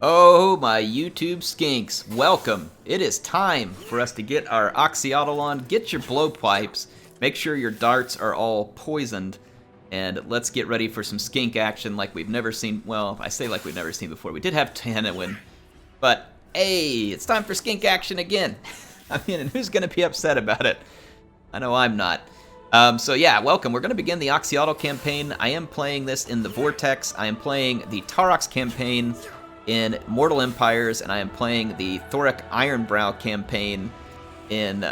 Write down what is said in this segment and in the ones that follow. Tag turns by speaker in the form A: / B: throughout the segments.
A: Oh, my YouTube skinks, welcome. It is time for us to get our Oxyotl on. Get your blowpipes. Make sure your darts are all poisoned. And let's get ready for some skink action like we've never seen. Well, I say like we've never seen before. We did have Tanawin. But, hey, it's time for skink action again. I mean, and who's going to be upset about it? I know I'm not. So yeah, welcome. We're going to begin the Oxyotl campaign. I am playing this in the Vortex. I am playing the Taurox campaign in Mortal Empires, and I am playing the Thoric Ironbrow campaign in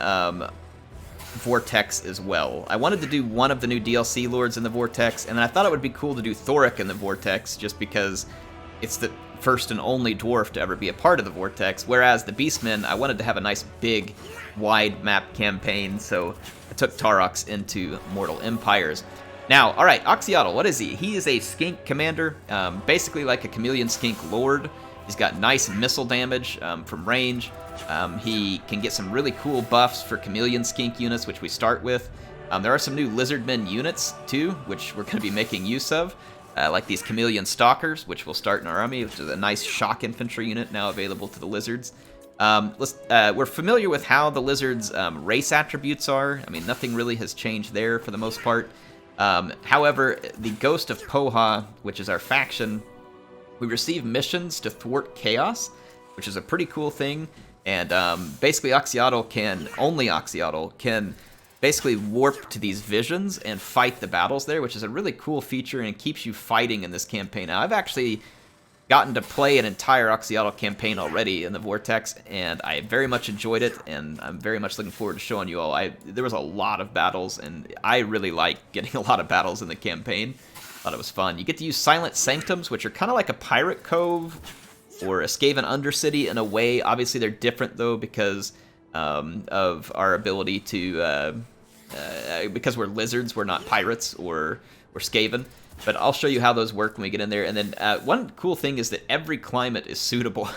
A: Vortex as well. I wanted to do one of the new DLC lords in the Vortex, and then I thought it would be cool to do Thoric in the Vortex, just because it's the first and only dwarf to ever be a part of the Vortex, whereas the Beastmen, I wanted to have a nice big, wide map campaign, so I took Taurox into Mortal Empires. Now, alright, Oxyotl, what is he? He is a skink commander, basically like a Chameleon Skink lord. He's got nice missile damage from range. He can get some really cool buffs for Chameleon Skink units, which we start with. There are some new Lizardmen units, too, which we're going to be making use of, like these Chameleon Stalkers, which will start in our army, which is a nice shock infantry unit now available to the Lizards. We're familiar with how the Lizards' race attributes are. I mean, nothing really has changed there for the most part. However, the Ghost of Poha, which is our faction, we receive missions to thwart chaos, which is a pretty cool thing. And basically, Oxyotl can basically warp to these visions and fight the battles there, which is a really cool feature and keeps you fighting in this campaign. Now, I've actually gotten to play an entire Oxyotl campaign already in the Vortex, and I very much enjoyed it, and I'm very much looking forward to showing you all. There was a lot of battles, and I really like getting a lot of battles in the campaign. Thought it was fun. You get to use Silent Sanctums, which are kind of like a Pirate Cove or a Skaven Undercity in a way. Obviously, they're different, though, because of our ability to... because we're lizards, we're not pirates or Skaven. But I'll show you how those work when we get in there. And then one cool thing is that every climate is suitable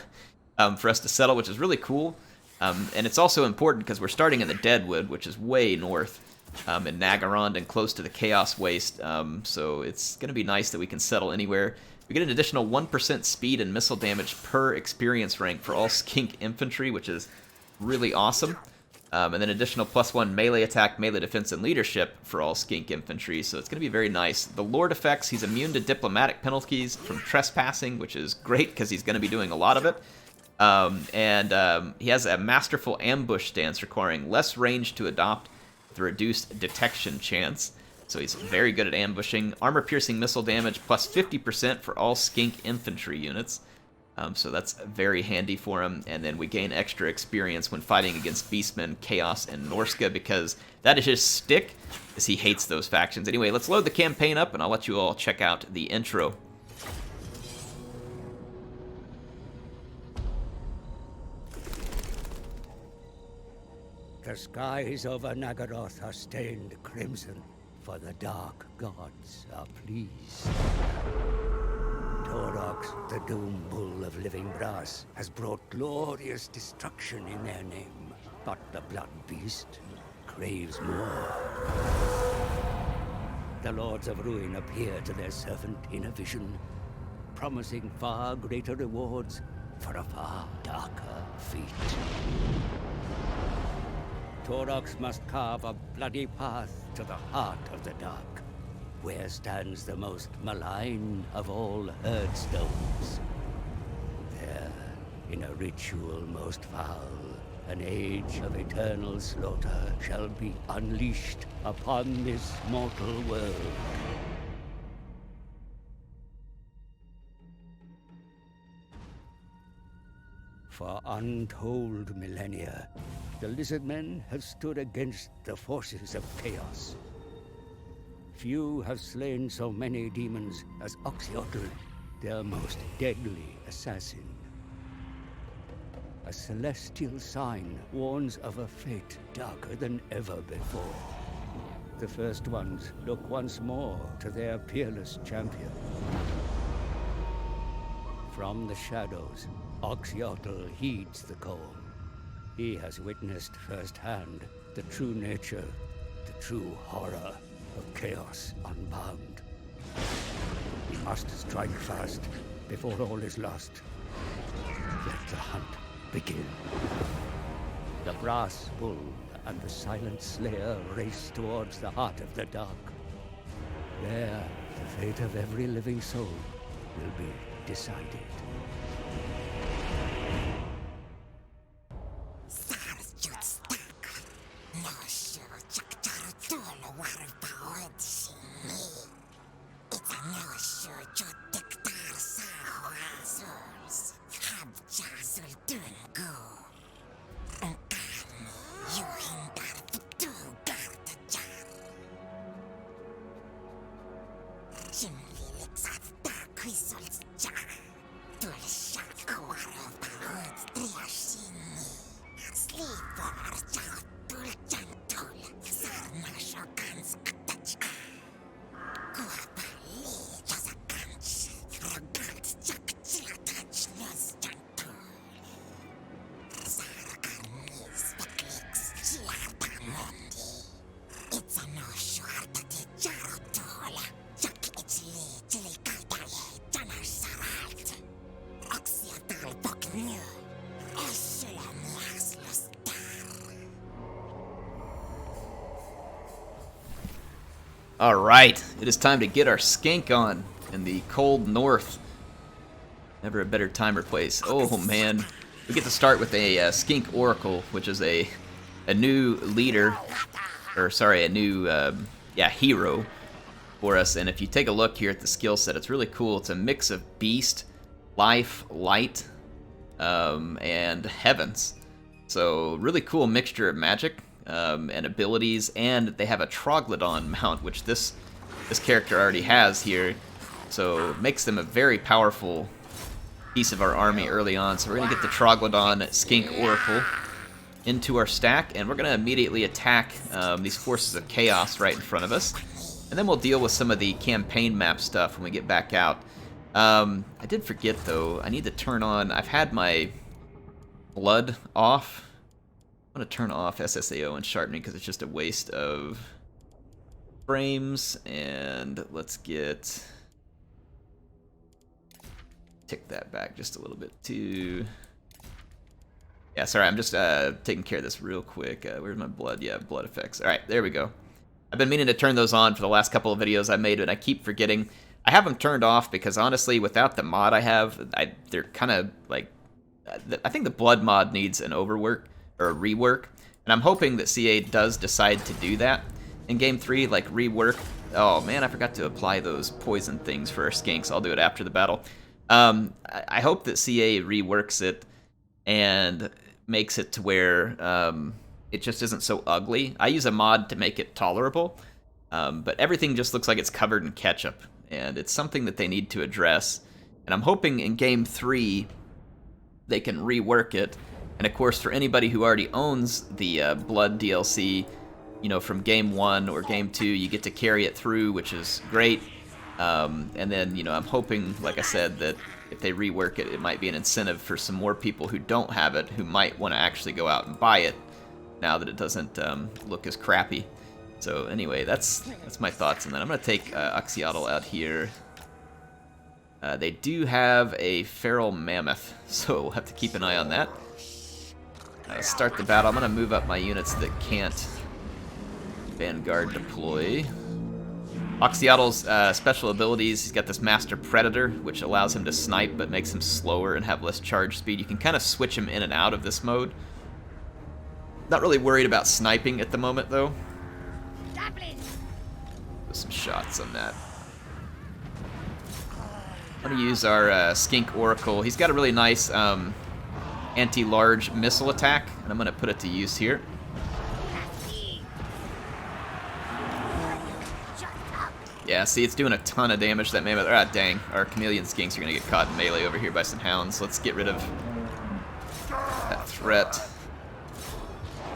A: for us to settle, which is really cool. And it's also important because we're starting in the Deadwood, which is way north in Nagarond and close to the Chaos Waste. So it's going to be nice that we can settle anywhere. We get an additional 1% speed and missile damage per experience rank for all skink infantry, which is really awesome. And then additional +1 melee attack, melee defense, and leadership for all skink infantry, so it's going to be very nice. The Lord effects, he's immune to diplomatic penalties from trespassing, which is great because he's going to be doing a lot of it. He has a masterful ambush stance requiring less range to adopt with a reduced detection chance, so he's very good at ambushing. Armor-piercing missile damage plus 50% for all skink infantry units. So that's very handy for him, and then we gain extra experience when fighting against Beastmen, Chaos, and Norsca, because that is his stick, as he hates those factions. Anyway, let's load the campaign up, and I'll let you all check out the intro.
B: The skies over Nagaroth are stained crimson, for the dark gods are pleased. Taurox, the doom bull of living brass, has brought glorious destruction in their name. But the blood beast craves more. The lords of ruin appear to their servant in a vision, promising far greater rewards for a far darker fate. Taurox must carve a bloody path to the heart of the dark, where stands the most malign of all herdstones. There, in a ritual most foul, an age of eternal slaughter shall be unleashed upon this mortal world. For untold millennia, the Lizardmen have stood against the forces of chaos. Few have slain so many demons as Oxyotl, their most deadly assassin. A celestial sign warns of a fate darker than ever before. The first ones look once more to their peerless champion. From the shadows, Oxyotl heeds the call. He has witnessed firsthand the true nature, the true horror of chaos unbound. He must strike fast before all is lost. begin. The brass bull and the silent slayer race towards the heart of the dark. There, the fate of every living soul will be decided.
A: Alright, it is time to get our skink on in the cold north. Never a better time or place. Oh man, we get to start with a skink oracle, which is a new leader, or sorry, a new hero for us. And if you take a look here at the skill set, it's really cool. It's a mix of beast, life, light, and heavens. So really cool mixture of magic. And abilities, and they have a Troglodyte mount, which this character already has here, so it makes them a very powerful piece of our army early on. So we're going to get the Troglodyte Skink Oracle into our stack, and we're going to immediately attack these forces of chaos right in front of us, and then we'll deal with some of the campaign map stuff when we get back out. I did forget, though, I need to turn on, I've had my blood off. I'm going to turn off SSAO and sharpening because it's just a waste of frames. And let's tick that back just a little bit too. Yeah, sorry, I'm just taking care of this real quick. Where's my blood? Yeah, blood effects. All right, there we go. I've been meaning to turn those on for the last couple of videos I made, and I keep forgetting. I have them turned off because honestly, without the mod I have, they're kind of like, I think the blood mod needs an overwork. Or a rework, and I'm hoping that CA does decide to do that in Game 3, like rework. Oh man, I forgot to apply those poison things for our skinks. I'll do it after the battle. I hope that CA reworks it and makes it to where it just isn't so ugly. I use a mod to make it tolerable, but everything just looks like it's covered in ketchup, and it's something that they need to address. And I'm hoping in Game 3 they can rework it. And of course, for anybody who already owns the Blood DLC, you know, from Game 1 or Game 2, you get to carry it through, which is great. And then, you know, I'm hoping, like I said, that if they rework it, it might be an incentive for some more people who don't have it, who might want to actually go out and buy it, now that it doesn't look as crappy. So anyway, that's my thoughts. And then I'm going to take Oxyotl out here. They do have a feral mammoth, so we'll have to keep an eye on that. Start the battle. I'm going to move up my units that can't Vanguard deploy. Oxyotl's special abilities, he's got this Master Predator, which allows him to snipe but makes him slower and have less charge speed. You can kind of switch him in and out of this mode. Not really worried about sniping at the moment, though. Put some shots on that. I'm going to use our Skink Oracle. He's got a really nice anti-large missile attack, and I'm going to put it to use here. Yeah, see, it's doing a ton of damage to that mammoth. Ah, dang. Our Chameleon Skinks are going to get caught in melee over here by some hounds. Let's get rid of that threat.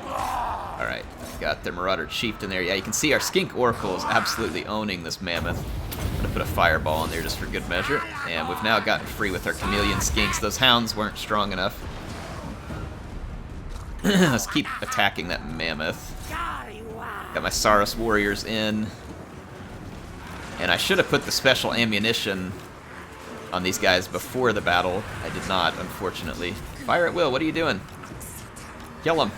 A: Alright, got the Marauder Chieftain there. Yeah, you can see our Skink Oracle is absolutely owning this mammoth. I'm going to put a fireball in there just for good measure. And we've now gotten free with our Chameleon Skinks. Those hounds weren't strong enough. Let's keep attacking that mammoth. Got my Saurus warriors in. And I should have put the special ammunition on these guys before the battle. I did not, unfortunately. Fire at will, what are you doing? Kill him.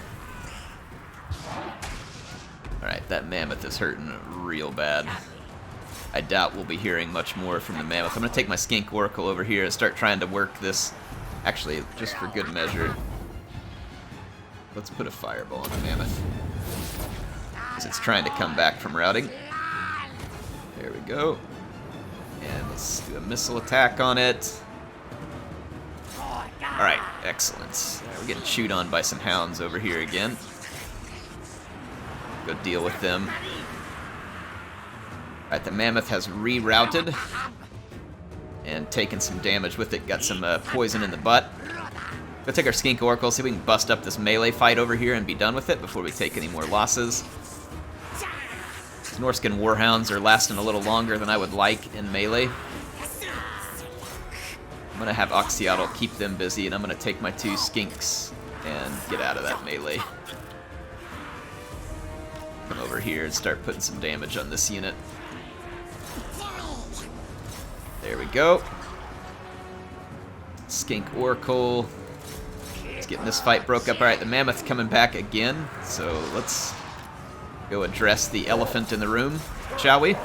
A: Alright, that mammoth is hurting real bad. I doubt we'll be hearing much more from the mammoth. I'm going to take my skink oracle over here and start trying to work this. Actually, just for good measure, let's put a fireball on the mammoth, because it's trying to come back from routing. There we go. And let's do a missile attack on it. Alright, excellent. We're getting chewed on by some hounds over here again. Go deal with them. Alright, the mammoth has rerouted and taken some damage with it. Got some poison in the butt. Go take our skink oracle, see if we can bust up this melee fight over here and be done with it before we take any more losses. These Norscan warhounds are lasting a little longer than I would like in melee. I'm going to have Oxyotl keep them busy, and I'm going to take my 2 skinks and get out of that melee. Come over here and start putting some damage on this unit. There we go. Skink oracle. Let's get this fight broke up. Alright, the mammoth coming back again, so let's go address the elephant in the room, shall we?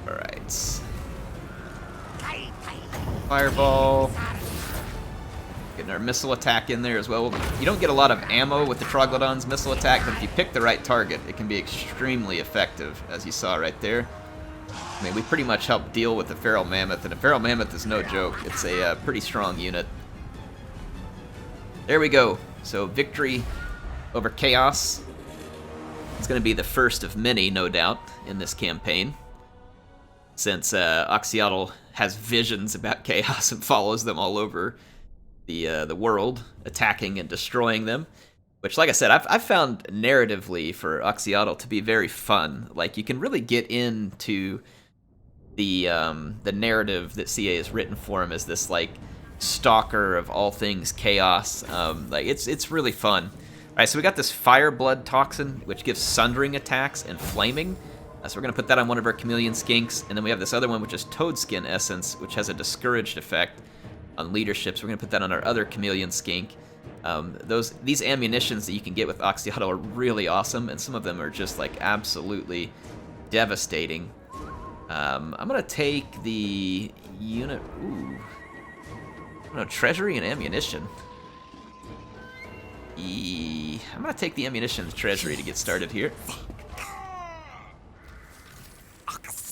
A: Alright. Fireball. Getting our missile attack in there as well. You don't get a lot of ammo with the Troglodyon's missile attack, but if you pick the right target, it can be extremely effective, as you saw right there. I mean, we pretty much helped deal with the feral mammoth, and a feral mammoth is no joke. It's a pretty strong unit. There we go. So victory over chaos. It's going to be the first of many, no doubt, in this campaign, since Oxyotl has visions about chaos and follows them all over the world, attacking and destroying them. Which, like I said, I've found narratively for Oxyotl to be very fun. Like, you can really get into the narrative that CA has written for him as this like stalker of all things chaos. Like it's really fun. All right, so we got this fire blood toxin, which gives sundering attacks and flaming. So we're gonna put that on one of our chameleon skinks, and then we have this other one, which is toadskin essence, which has a discouraged effect on leadership. So we're gonna put that on our other chameleon skink. These ammunitions that you can get with Oxyotl are really awesome, and some of them are just like absolutely devastating. I'm gonna take the unit. Ooh, no, treasury and ammunition. I'm gonna take the ammunition and treasury to get started here.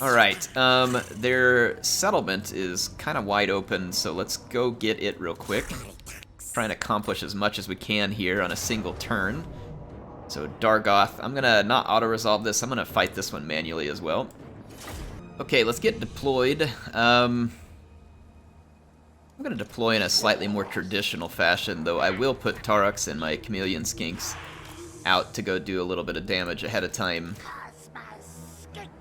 A: Alright, their settlement is kind of wide open, so let's go get it real quick. Trying to accomplish as much as we can here on a single turn. So Dargoth, I'm gonna not auto-resolve this, I'm gonna fight this one manually as well. Okay, let's get deployed. I'm gonna deploy in a slightly more traditional fashion, though I will put Tarux and my chameleon skinks out to go do a little bit of damage ahead of time.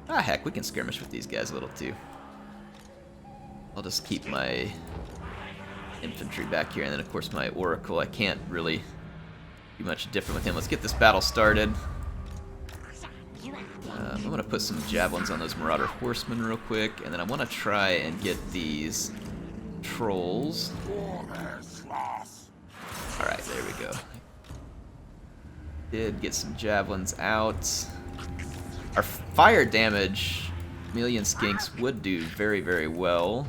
A: Ah, heck, we can skirmish with these guys a little too. I'll just keep my infantry back here, and then of course my oracle. I can't really do much different with him. Let's get this battle started. I'm going to put some javelins on those marauder horsemen real quick, and then I want to try and get these trolls. Alright, there we go. Did get some javelins out. Our fire damage, chameleon skinks would do very, very well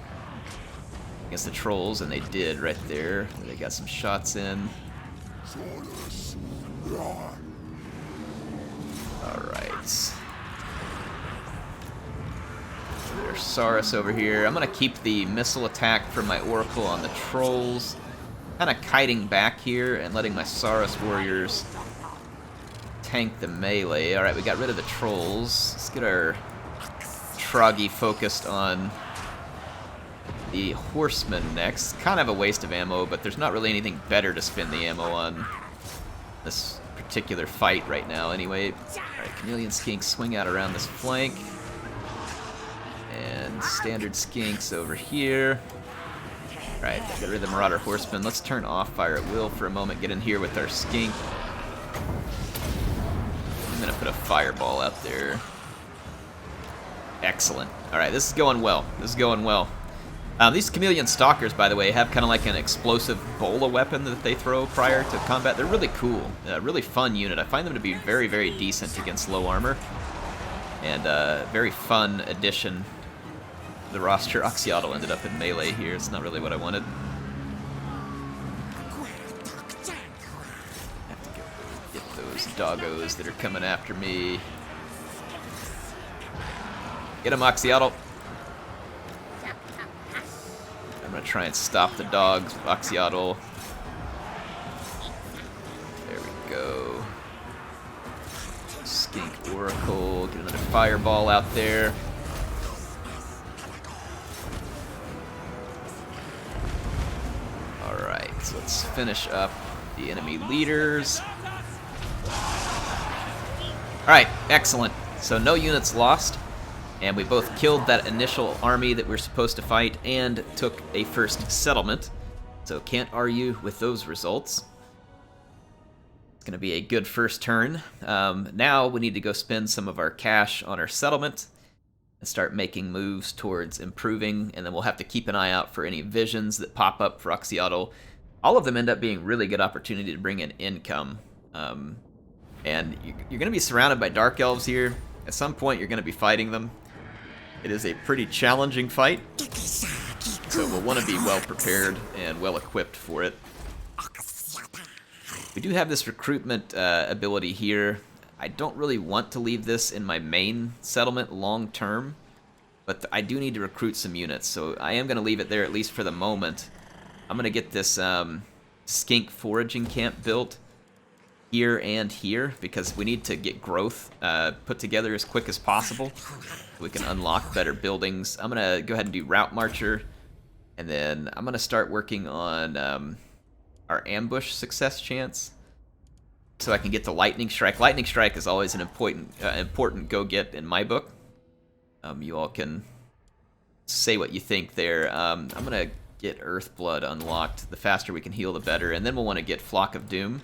A: against the trolls, and they did right there. They got some shots in. Alright. There's Saurus over here. I'm going to keep the missile attack from my oracle on the trolls. Kind of kiting back here and letting my Saurus warriors tank the melee. Alright, we got rid of the trolls. Let's get our Troggy focused on the horsemen next. Kind of a waste of ammo, but there's not really anything better to spend the ammo on this particular fight right now anyway. Alright, chameleon skinks swing out around this flank. And standard skinks over here. Alright, get rid of the marauder horsemen. Let's turn off fire at will for a moment. Get in here with our skink. I'm gonna put a fireball out there. Excellent. Alright, this is going well. This is going well. These Chameleon Stalkers, by the way, have kind of like an explosive bola weapon that they throw prior to combat. They're really cool. Really fun unit. I find them to be very, very decent against low armor. And very fun addition to the roster. Oxyotl ended up in melee here. It's not really what I wanted. Have to go get those doggos that are coming after me. Get him, Oxyotl. I'm gonna try and stop the dogs with Oxyotl. There we go. Skink Oracle, get another fireball out there. Alright, so let's finish up the enemy leaders. Alright, excellent. So no units lost. And we both killed that initial army that we were supposed to fight and took a first settlement. So can't argue with those results. It's going to be a good first turn. Now we need to go spend some of our cash on our settlement and start making moves towards improving. And then we'll have to keep an eye out for any visions that pop up for Oxyotl. All of them end up being really good opportunity to bring in income. And you're going to be surrounded by Dark Elves here. At some point you're going to be fighting them. It is a pretty challenging fight, so we'll want to be well prepared and well equipped for it. We do have this recruitment ability here. I don't really want to leave this in my main settlement long term, but I do need to recruit some units, so I am going to leave it there at least for the moment. I'm going to get this skink foraging camp built here and here because we need to get growth put together as quick as possible. We can unlock better buildings. I'm going to go ahead and do Route Marcher, and then I'm going to start working on our ambush success chance so I can get the Lightning Strike. Lightning Strike is always an important go-get in my book. You all can say what you think there. I'm going to get Earthblood unlocked. The faster we can heal, the better, and then we'll want to get Flock of Doom.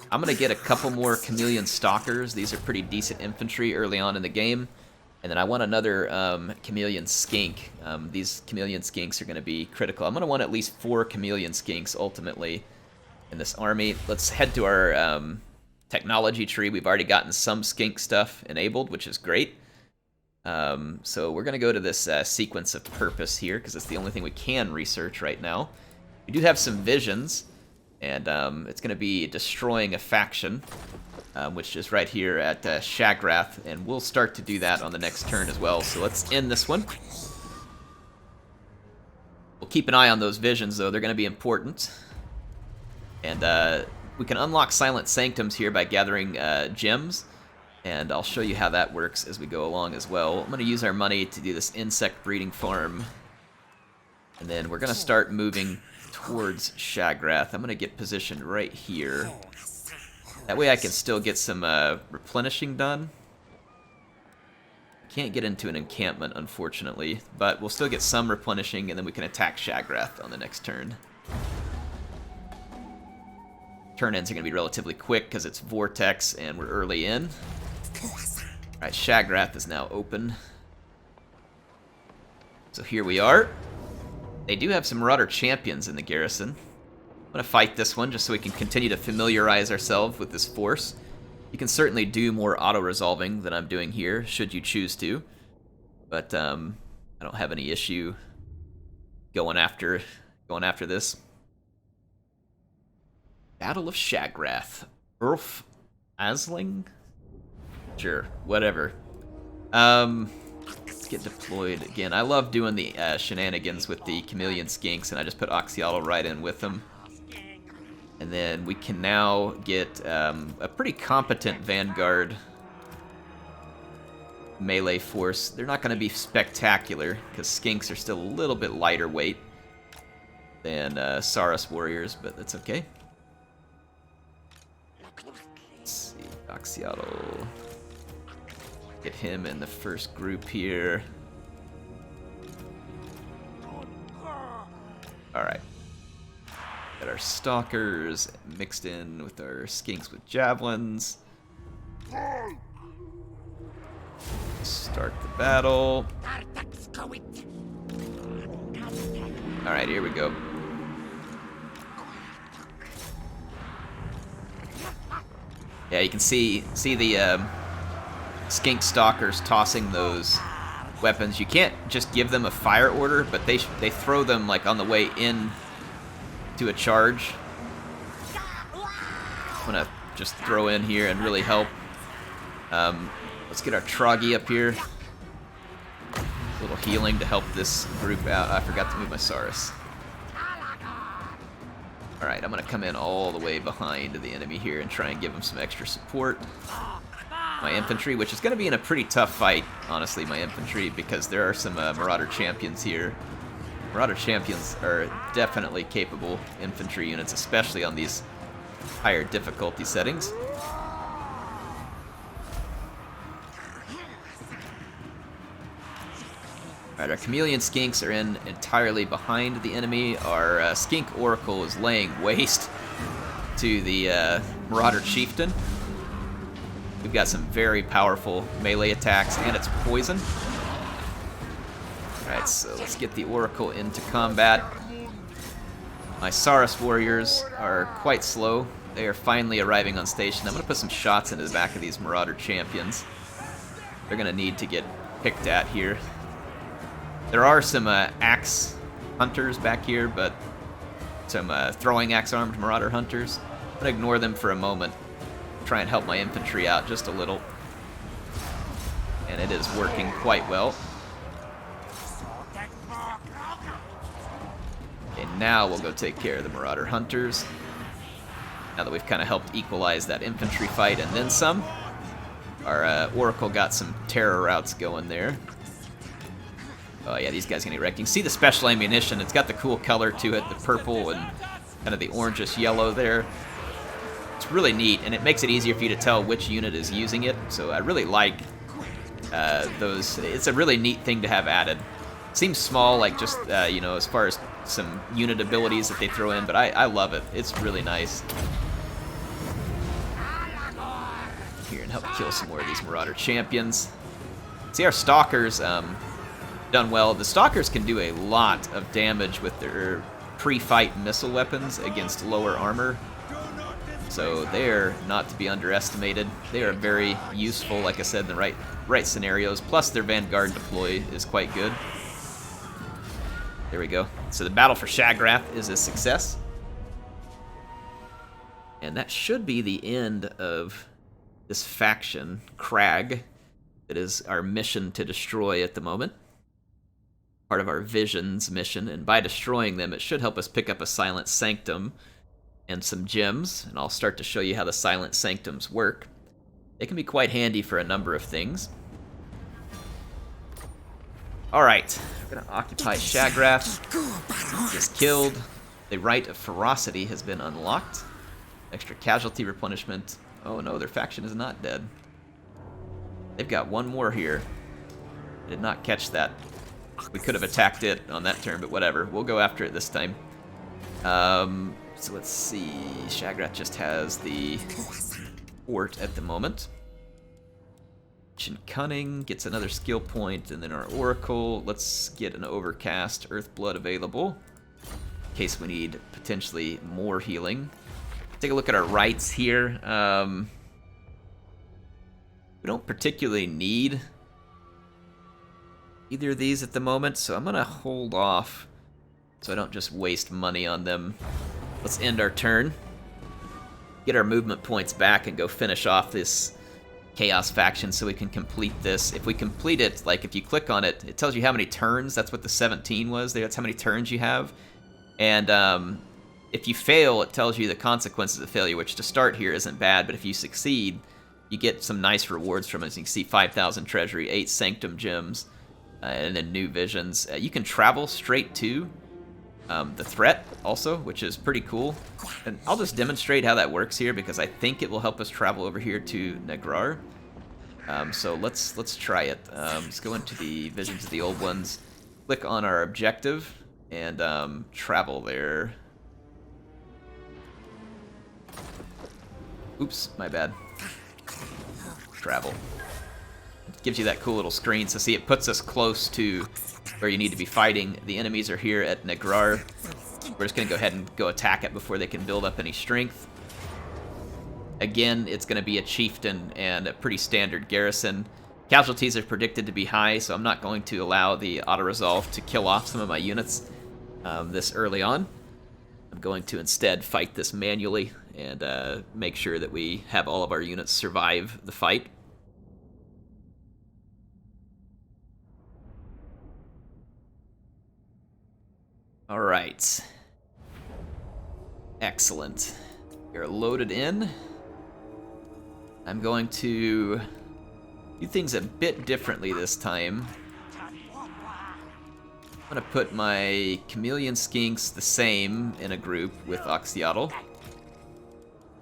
A: I'm going to get a couple more Chameleon Stalkers. These are pretty decent infantry early on in the game. And then I want another Chameleon Skink. These Chameleon Skinks are going to be critical. I'm going to want at least 4 Chameleon Skinks ultimately in this army. Let's head to our technology tree. We've already gotten some skink stuff enabled, which is great. So we're going to go to this sequence of purpose here because it's the only thing we can research right now. We do have some visions, and it's going to be destroying a faction. Which is right here at Shagrath, and we'll start to do that on the next turn as well. So let's end this one. We'll keep an eye on those visions, though. They're going to be important. And we can unlock Silent Sanctums here by gathering gems, and I'll show you how that works as we go along as well. I'm going to use our money to do this insect breeding farm, and then we're going to start moving towards Shagrath. I'm going to get positioned right here. That way I can still get some replenishing done. Can't get into an encampment, unfortunately, but we'll still get some replenishing, and then we can attack Shagrath on the next turn. Turn-ins are going to be relatively quick because it's Vortex and we're early in. Alright, Shagrath is now open. So here we are. They do have some Marauder Champions in the garrison. I'm going to fight this one just so we can continue to familiarize ourselves with this force. You can certainly do more auto-resolving than I'm doing here, should you choose to. But I don't have any issue going after this. Battle of Shagrath. Urf Asling? Sure, whatever. Let's get deployed again. I love doing the shenanigans with the Chameleon Skinks, and I just put Oxyotl right in with them. And then we can now get a pretty competent Vanguard melee force. They're not going to be spectacular, because Skinks are still a little bit lighter weight than Saurus warriors, but that's okay. Let's see, Oxyotl. Get him in the first group here. Alright. Got our Stalkers mixed in with our Skinks with Javelins. Start Start the battle. Alright, here we go. Yeah, you can see the skink stalkers tossing those weapons. You can't just give them a fire order, but they throw them like on the way in to a charge. I'm gonna just throw in here and really help. Let's get our Troggy up here. A little healing to help this group out. I forgot to move my Saurus. Alright, I'm gonna come in all the way behind the enemy here and try and give them some extra support. My infantry, which is gonna be in a pretty tough fight, honestly, my infantry, because there are some Marauder champions here. Marauder champions are definitely capable infantry units, especially on these higher difficulty settings. Alright, our Chameleon Skinks are in entirely behind the enemy. Our Skink Oracle is laying waste to the Marauder Chieftain. We've got some very powerful melee attacks, and it's poison. Alright, so let's get the Oracle into combat. My Saurus warriors are quite slow. They are finally arriving on station. I'm going to put some shots into the back of these Marauder champions. They're going to need to get picked at here. There are some axe hunters back here, but some throwing axe-armed Marauder hunters. I'm going to ignore them for a moment. Try and help my infantry out just a little. And it is working quite well. Okay, now we'll go take care of the Marauder hunters. Now that we've kind of helped equalize that infantry fight and then some. Our Oracle got some terror routes going there. Oh yeah, these guys are gonna get wrecked. You can see the special ammunition. It's got the cool color to it, the purple and kind of the orangish yellow there. It's really neat, and it makes it easier for you to tell which unit is using it. So I really like those. It's a really neat thing to have added. Seems small, like just you know, as far as some unit abilities that they throw in, but I love it. It's really nice. Here and help kill some more of these Marauder champions. See, our Stalkers done well. The Stalkers can do a lot of damage with their pre-fight missile weapons against lower armor. So they're not to be underestimated. They are very useful, like I said, in the right scenarios. Plus their Vanguard deploy is quite good. There we go. So the battle for Shagrath is a success. And that should be the end of this faction, Crag. That is our mission to destroy at the moment. Part of our Visions mission, and by destroying them, it should help us pick up a Silent Sanctum and some gems, and I'll start to show you how the Silent Sanctums work. They can be quite handy for a number of things. Alright, we're going to occupy Shagrath. Is killed. The Rite of Ferocity has been unlocked. Extra casualty replenishment. Oh no, their faction is not dead. They've got one more here. I did not catch that. We could have attacked it on that turn, but whatever. We'll go after it this time. So let's see. Shagrath just has the fort at the moment. Cunning gets another skill point, and then our Oracle. Let's get an Overcast Earthblood available in case we need potentially more healing. Take a look at our rights here. We don't particularly need either of these at the moment, so I'm gonna hold off so I don't just waste money on them. Let's end our turn, get our movement points back, and go finish off this Chaos faction so we can complete this. If we complete it, like if you click on it, it tells you how many turns. That's what the 17 was. That's how many turns you have. And if you fail, it tells you the consequences of failure, which to start here isn't bad, but if you succeed, you get some nice rewards from it. As you can see, 5,000 treasury, 8 Sanctum gems, and then new visions. You can travel straight to the threat also, which is pretty cool. And I'll just demonstrate how that works here because I think it will help us travel over here to Negrar. So let's try it. Let's go into the visions of the old ones, click on our objective, and travel there. Oops, my bad. Travel. gives you that cool little screen. So see, it puts us close to where you need to be fighting. The enemies are here at Negrar. We're just going to go ahead and go attack it before they can build up any strength. Again, it's going to be a chieftain and a pretty standard garrison. Casualties are predicted to be high, so I'm not going to allow the auto-resolve to kill off some of my units this early on. I'm going to instead fight this manually and make sure that we have all of our units survive the fight. All right. Excellent. We're loaded in. I'm going to do things a bit differently this time. I'm going to put my Chameleon Skinks the same in a group with Oxyotl.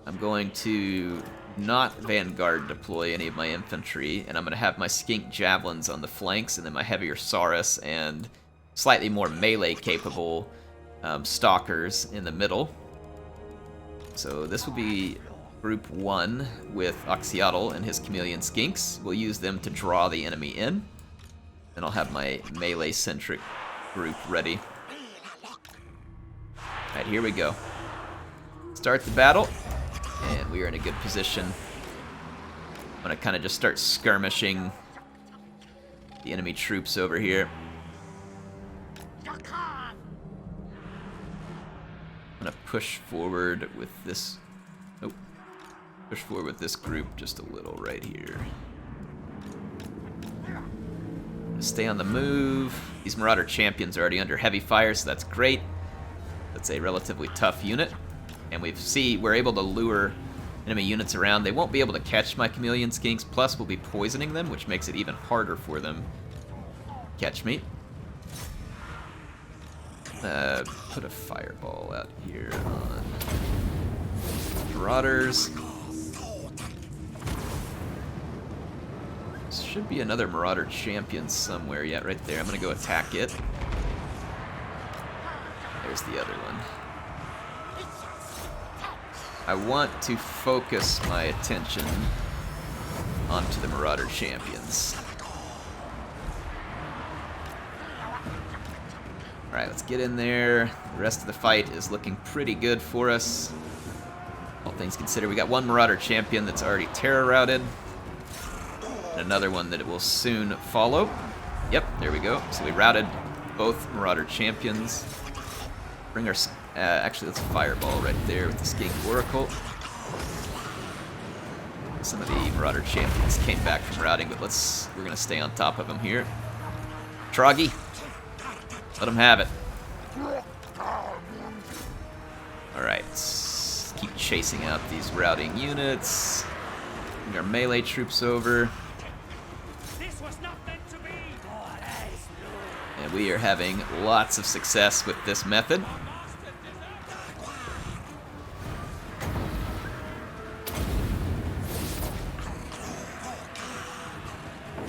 A: I'm going to not Vanguard deploy any of my infantry, and I'm going to have my Skink Javelins on the flanks, and then my heavier Saurus and slightly more melee-capable Stalkers in the middle. So this will be Group 1 with Oxyotl and his Chameleon Skinks. We'll use them to draw the enemy in. Then I'll have my melee-centric group ready. Alright, here we go. Start the battle, and we are in a good position. I'm going to kind of just start skirmishing the enemy troops over here. I'm going to push forward with this... Oh. Push forward with this group just a little right here. Stay on the move. These Marauder Champions are already under heavy fire, so that's great. That's a relatively tough unit. And we're able to lure enemy units around. They won't be able to catch my Chameleon Skinks, plus we'll be poisoning them, which makes it even harder for them to catch me. Put a fireball out here on Marauders. Should be another Marauder Champion somewhere. Yeah, right there. I'm going to go attack it. There's the other one. I want to focus my attention onto the Marauder Champions. Alright, let's get in there. The rest of the fight is looking pretty good for us. All things considered, we got one Marauder Champion that's already terror routed. And another one that it will soon follow. Yep, there we go. So we routed both Marauder Champions. Bring our... actually, let's fireball right there with the Skink Oracle. Some of the Marauder Champions came back from routing, but we're going to stay on top of them here. Troggy, let them have it. Alright, keep chasing out these routing units. Bring our melee troops over. And we are having lots of success with this method.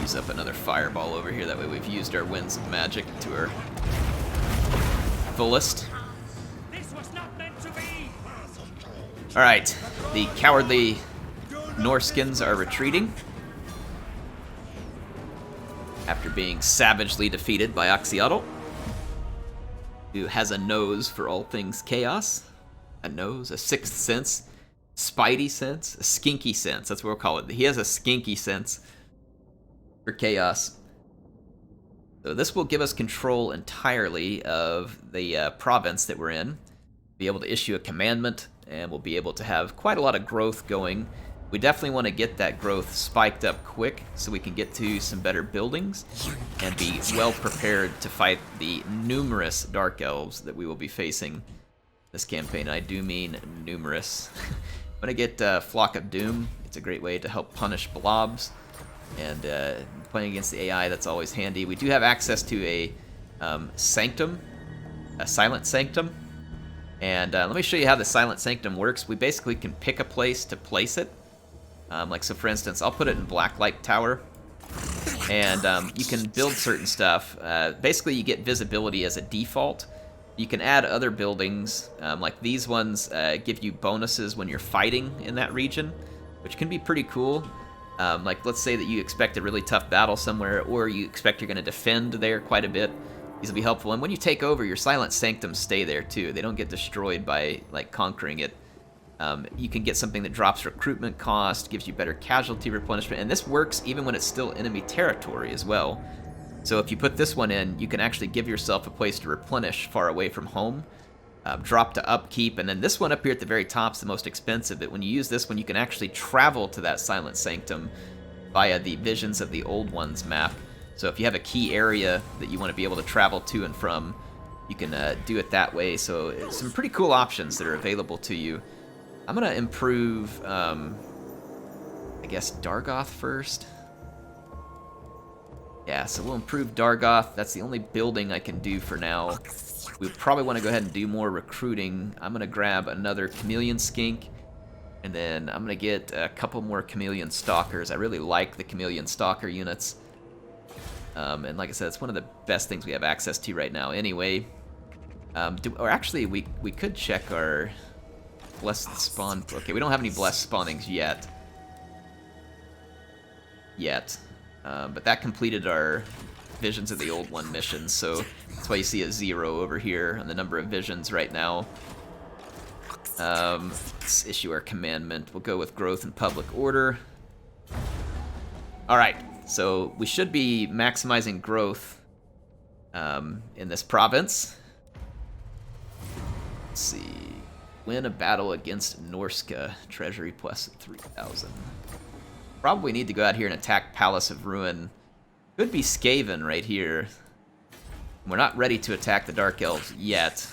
A: Use up another fireball over here, that way we've used our Winds of Magic to our fullest. Alright, the cowardly Norskins are retreating after being savagely defeated by Oxyotl, who has a nose for all things chaos. A nose, a sixth sense, spidey sense, a skinky sense, that's what we'll call it. He has a skinky sense for chaos. So this will give us control entirely of the province that we're in. Be able to issue a commandment, and we'll be able to have quite a lot of growth going. We definitely want to get that growth spiked up quick so we can get to some better buildings and be well prepared to fight the numerous Dark Elves that we will be facing this campaign. I do mean numerous. I'm going to get Flock of Doom. It's a great way to help punish blobs. And playing against the AI, that's always handy. We do have access to a Sanctum, a Silent Sanctum. And let me show you how the Silent Sanctum works. We basically can pick a place to place it. Like, so for instance, I'll put it in Blacklight Tower. And you can build certain stuff. Basically, you get visibility as a default. You can add other buildings, like these ones give you bonuses when you're fighting in that region, which can be pretty cool. Like, let's say that you expect a really tough battle somewhere, or you expect you're going to defend there quite a bit. These will be helpful. And when you take over, your silent sanctums stay there too. They don't get destroyed by like conquering it. You can get something that drops recruitment cost, gives you better casualty replenishment, and this works even when it's still enemy territory as well. So if you put this one in, you can actually give yourself a place to replenish far away from home. Drop to upkeep, and then this one up here at the very top is the most expensive, but when you use this one, you can actually travel to that silent sanctum via the Visions of the Old Ones map. So if you have a key area that you want to be able to travel to and from, you can do it that way. So some pretty cool options that are available to you. I'm going to improve, I guess, Dargoth first. Yeah, so we'll improve Dargoth. That's the only building I can do for now. We probably want to go ahead and do more recruiting. I'm going to grab another Chameleon Skink, and then I'm going to get a couple more Chameleon Stalkers. I really like the Chameleon Stalker units. And like I said, it's one of the best things we have access to right now anyway. Or actually, we could check our Blessed Spawn. Okay, we don't have any Blessed Spawnings yet. But that completed our Visions of the Old One missions, so that's why you see a 0 over here on the number of visions right now. Let's issue our commandment. We'll go with Growth and Public Order. Alright, so we should be maximizing growth in this province. Let's see. Win a battle against Norsca. Treasury plus 3,000. Probably need to go out here and attack Palace of Ruin. Could be Skaven right here. We're not ready to attack the Dark Elves yet.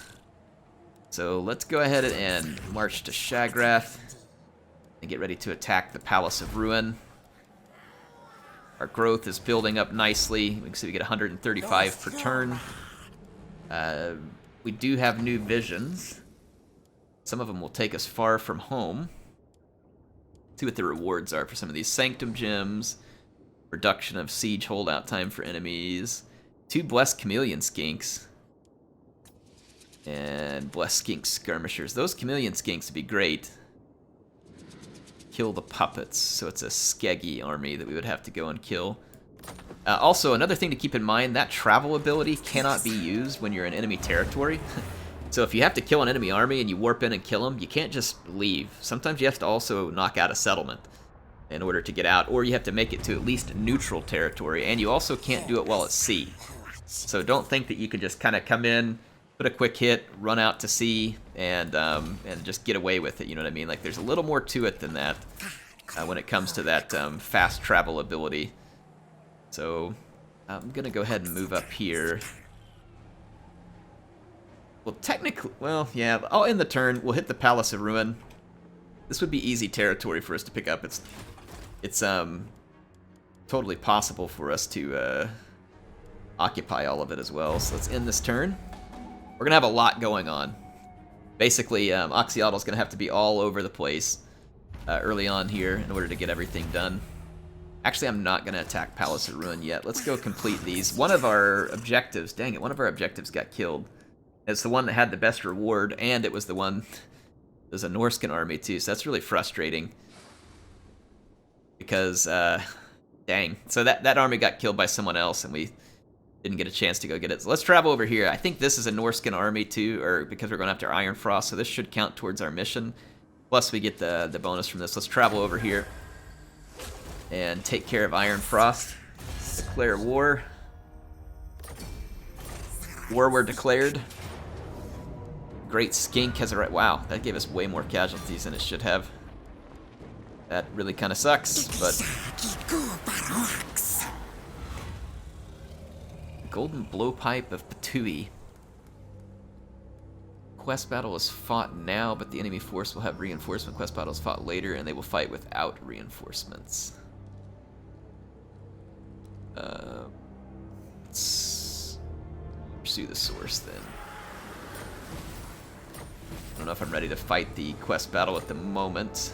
A: So let's go ahead and march to Shagrath and get ready to attack the Palace of Ruin. Our growth is building up nicely. We can see we get 135 per turn. We do have new visions. Some of them will take us far from home. Let's see what the rewards are for some of these Sanctum gems. Reduction of siege holdout time for enemies. 2 blessed Chameleon Skinks. And blessed Skink Skirmishers. Those Chameleon Skinks would be great. Kill the puppets. So it's a skeggy army that we would have to go and kill. Also, another thing to keep in mind, that travel ability cannot be used when you're in enemy territory. So if you have to kill an enemy army and you warp in and kill them, you can't just leave. Sometimes you have to also knock out a settlement in order to get out, or you have to make it to at least neutral territory, and you also can't do it while at sea. So don't think that you can just kind of come in, put a quick hit, run out to sea, and just get away with it, you know what I mean? Like, there's a little more to it than that when it comes to that fast travel ability. So I'm going to go ahead and move up here. Well, technically, well, yeah, I'll end the turn. We'll hit the Palace of Ruin. This would be easy territory for us to pick up. It's totally possible for us to occupy all of it as well. So let's end this turn. We're gonna have a lot going on. Basically, Oxyotl is gonna have to be all over the place early on here in order to get everything done. Actually, I'm not gonna attack Palace of Ruin yet. Let's go complete these. One of our objectives, dang it, one of our objectives got killed. It's the one that had the best reward, and it was the one. There's a Norscan army too, so that's really frustrating. Because, dang. So that army got killed by someone else, and we didn't get a chance to go get it. So let's travel over here. I think this is a Norscan army too, or because we're going after Iron Frost, so this should count towards our mission. Plus we get the bonus from this. Let's travel over here and take care of Iron Frost. Declare war. War were declared. Great Skink has a right. Wow, that gave us way more casualties than it should have. That really kind of sucks, but Golden Blowpipe of Patui. Quest battle is fought now, but the enemy force will have reinforcement. Quest battle is fought later, and they will fight without reinforcements. Let's pursue the source then. I don't know if I'm ready to fight the quest battle at the moment.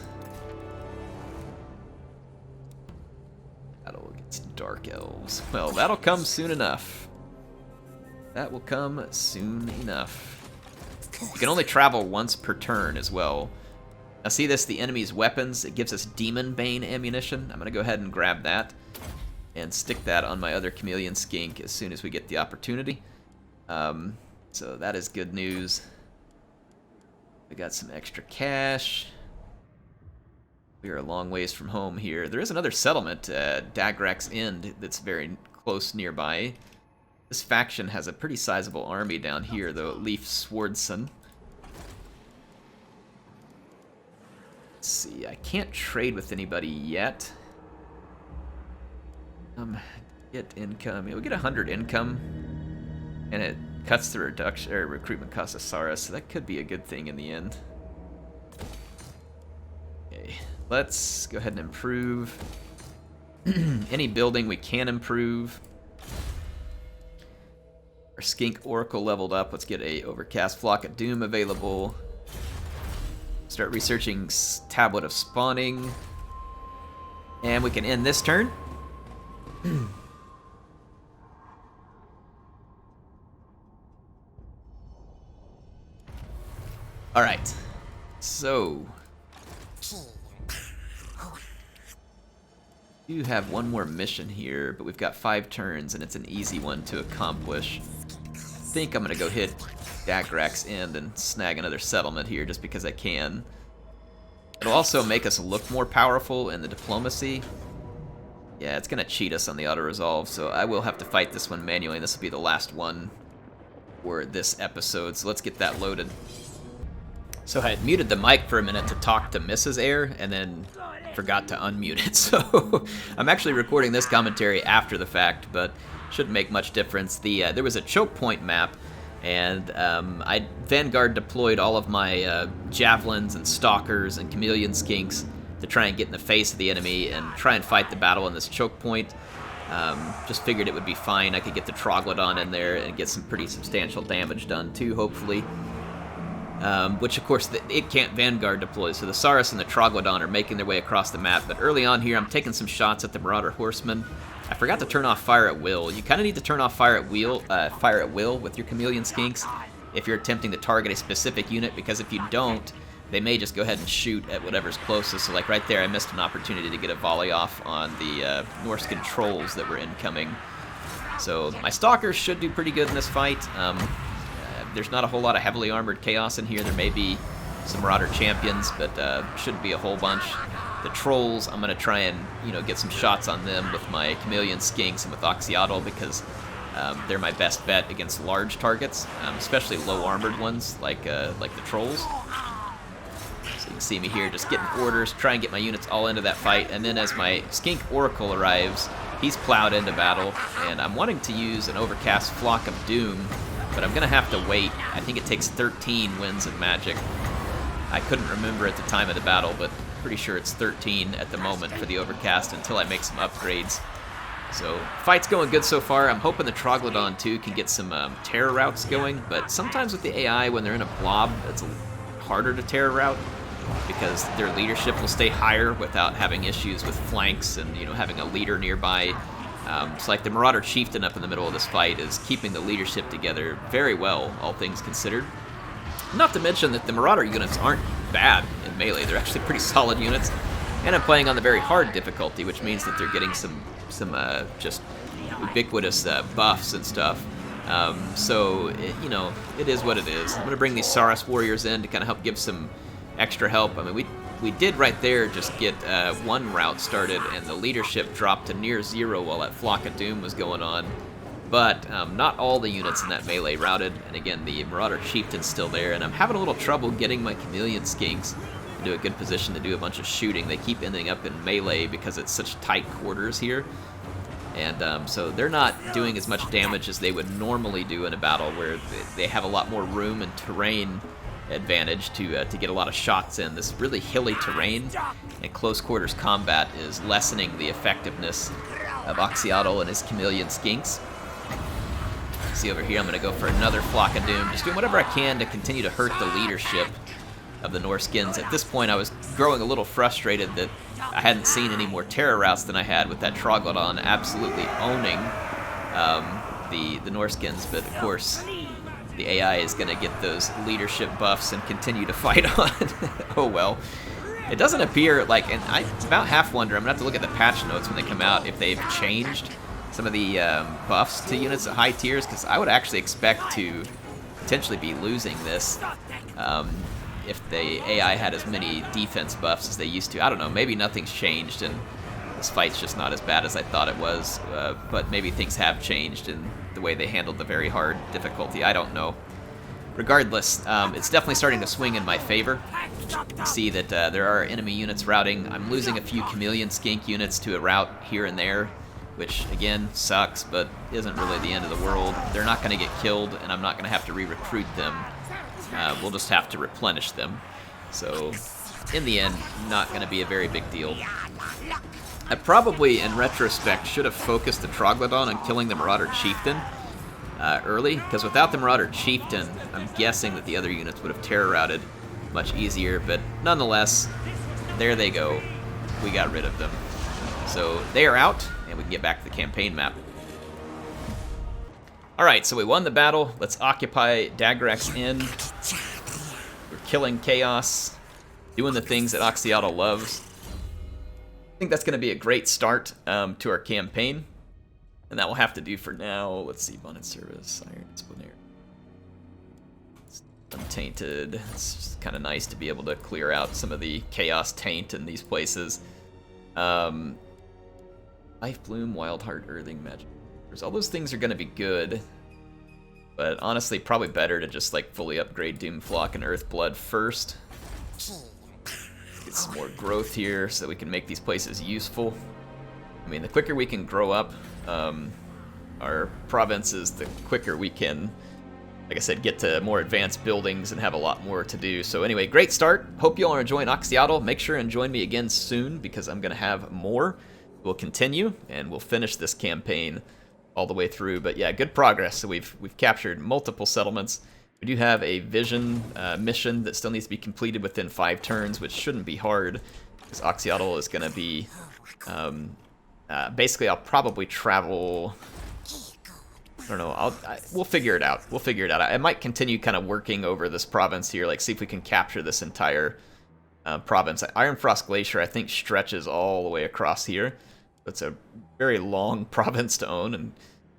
A: Battle against Dark Elves. Well, that'll come soon enough. That will come soon enough. You can only travel once per turn as well. Now see this, the enemy's weapons, it gives us Demon Bane ammunition. I'm going to go ahead and grab that and stick that on my other Chameleon Skink as soon as we get the opportunity. So that is good news. We got some extra cash. We are a long ways from home here. There is another settlement, Dagrak's End, that's very close nearby. This faction has a pretty sizable army down here, though, at Leif Swardson. Let's see, I can't trade with anybody yet. Get income. Yeah, we get 100 income, and it cuts the reduction or recruitment cost of Saras, so that could be a good thing in the end. Okay, let's go ahead and improve any building we can improve. Our Skink Oracle leveled up. Let's get a Overcast Flock of Doom available. Start researching Tablet of Spawning. And we can end this turn. Alright. So. We do have one more mission here, but we've got 5 turns, and it's an easy one to accomplish. I think I'm going to go hit Dagrak's End and snag another settlement here just because I can. It'll also make us look more powerful in the diplomacy. Yeah, it's going to cheat us on the auto-resolve, so I will have to fight this one manually, and this will be the last one for this episode, so let's get that loaded. So I had muted the mic for a minute to talk to Mrs. Air, and then forgot to unmute it, so I'm actually recording this commentary after the fact, but shouldn't make much difference. There was a choke point map, and I Vanguard deployed all of my javelins and stalkers and chameleon skinks to try and get in the face of the enemy and try and fight the battle on this choke point. Just figured it would be fine. I could get the Troglodon in there and get some pretty substantial damage done too, hopefully. Which, of course, it can't Vanguard deploy, so the Saras and the Troglodon are making their way across the map. But early on here, I'm taking some shots at the Marauder Horsemen. I forgot to turn off Fire at Will. You kind of need to turn off Fire at Will with your Chameleon Skinks if you're attempting to target a specific unit, because if you don't, they may just go ahead and shoot at whatever's closest. So, like right there, I missed an opportunity to get a volley off on the Norscan trolls that were incoming. So my Stalkers should do pretty good in this fight. There's not a whole lot of heavily armored chaos in here. There may be some Marauder champions, but shouldn't be a whole bunch. The trolls, I'm going to try and get some shots on them with my Chameleon Skinks and with Oxyotl, because they're my best bet against large targets, especially low armored ones like the trolls. So you can see me here just getting orders, try and get my units all into that fight, and then as my Skink Oracle arrives, he's plowed into battle, and I'm wanting to use an Overcast Flock of Doom, but I'm going to have to wait. I think it takes 13 Winds of Magic. I couldn't remember at the time of the battle, but pretty sure it's 13 at the moment for the Overcast until I make some upgrades. So, fight's going good so far. I'm hoping the Troglodon, too, can get some terror routes going, but sometimes with the AI, when they're in a blob, it's harder to terror route, because their leadership will stay higher without having issues with flanks and, having a leader nearby. It's like the Marauder Chieftain up in the middle of this fight is keeping the leadership together very well, all things considered. Not to mention that the Marauder units aren't bad in melee. They're actually pretty solid units. And I'm playing on the very hard difficulty, which means that they're getting some just ubiquitous buffs and stuff. So, it is what it is. I'm going to bring these Saras warriors in to kind of help give some extra help. I mean, we did right there just get one route started, and the leadership dropped to near 0 while that Flock of Doom was going on. But not all the units in that melee routed, and again, the Marauder Chieftain's still there, and I'm having a little trouble getting my Chameleon Skinks into a good position to do a bunch of shooting. They keep ending up in melee because it's such tight quarters here. And so they're not doing as much damage as they would normally do in a battle where they have a lot more room and terrain advantage to get a lot of shots in. This really hilly terrain and close quarters combat is lessening the effectiveness of Oxyotl and his Chameleon Skinks. See over here, I'm going to go for another Flock of Doom, just doing whatever I can to continue to hurt the leadership of the Norskins. At this point, I was growing a little frustrated that I hadn't seen any more terror routes than I had with that Troglodon absolutely owning the Norskins, but of course, the AI is going to get those leadership buffs and continue to fight on. Oh well. It doesn't appear like, and I about half wonder, I'm going to have to look at the patch notes when they come out, if they've changed some of the buffs to units at high tiers, because I would actually expect to potentially be losing this if the AI had as many defense buffs as they used to. I don't know, maybe nothing's changed and this fight's just not as bad as I thought it was, but maybe things have changed in the way they handled the very hard difficulty. I don't know. Regardless, it's definitely starting to swing in my favor. You see that there are enemy units routing. I'm losing a few Chameleon Skink units to a rout here and there, which again sucks, but isn't really the end of the world. They're not going to get killed, and I'm not going to have to re-recruit them. We'll just have to replenish them. So, in the end, not going to be a very big deal. I probably, in retrospect, should have focused the Troglodyte on killing the Marauder Chieftain early, because without the Marauder Chieftain, I'm guessing that the other units would have terror routed much easier, but nonetheless, there they go. We got rid of them. So they are out, and we can get back to the campaign map. Alright, so we won the battle. Let's occupy Dagrak's Inn. We're killing Chaos, doing the things that Oxyotl loves. I think that's going to be a great start to our campaign. And that will have to do for now. Let's see, Bonded Service, Iron Splinter. Untainted. It's just kind of nice to be able to clear out some of the Chaos taint in these places. Life Bloom, Wild Heart, Earthing, Magic. All those things are going to be good. But honestly, probably better to just like fully upgrade Doomflock and Earthblood first. Get some more growth here so that we can make these places useful. I mean, the quicker we can grow up our provinces, the quicker we can, like I said, get to more advanced buildings and have a lot more to do. So anyway, great start. Hope you all are enjoying Oxyotl. Make sure and join me again soon, because I'm going to have more. We'll continue, and we'll finish this campaign all the way through. But yeah, good progress. So we've captured multiple settlements. We do have a vision mission that still needs to be completed within 5 turns, which shouldn't be hard, because Oxyotl is going to be... basically, I'll probably travel... I don't know. We'll figure it out. We'll figure it out. I might continue kind of working over this province here, like see if we can capture this entire province. Ironfrost Glacier, I think, stretches all the way across here. It's a very long province to own and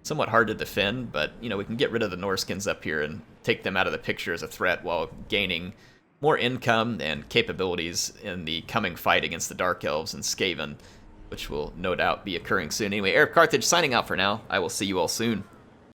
A: somewhat hard to defend, but you know, we can get rid of the Norskins up here and take them out of the picture as a threat while gaining more income and capabilities in the coming fight against the Dark Elves and Skaven, which will no doubt be occurring soon. Anyway, HeirofCarthage signing out for now. I will see you all soon.